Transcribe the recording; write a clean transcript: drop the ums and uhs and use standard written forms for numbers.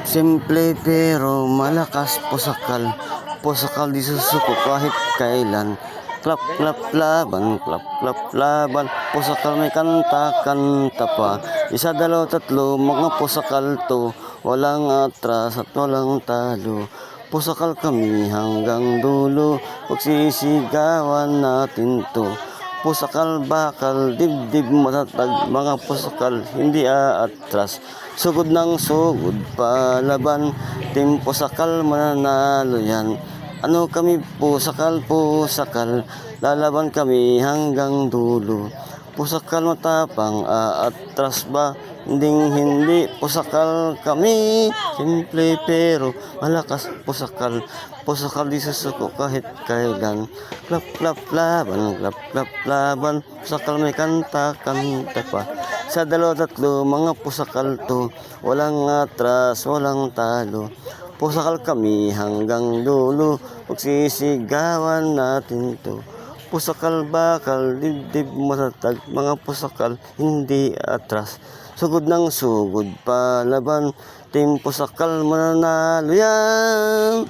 Simple pero malakas pusakal. Pusakal di susuko kahit kailan. Klap klap laban, klap klap laban. Pusakal may kanta kanta pa. Isa, dalawa, tatlo, mga pusakal to. Walang atras at walang talo. Pusakal kami hanggang dulo. Pagsisigawan natin to. Pusakal bakal, dibdib matatag, mga pusakal hindi aatras. Sugod ng sugod palaban, team pusakal mananalo yan. Ano kami pusakal, pusakal, lalaban kami hanggang dulo. Pusakal matapang, aatras ba? Hindi pusakal kami. Simple pero malakas pusakal. Pusakal di susuko kahit kailan. Klap klap laban, klap klap laban. Pusakal may kanta kanta pa. Sa dalawa tatlo mga pusakal to. Walang atras, walang talo. Pusakal kami hanggang dulo. Pagsisigawan natin to. Pusakal bakal, dibdib matatag, mga pusakal hindi atras. Sugod ng sugod palaban, team pusakal mananalo yan.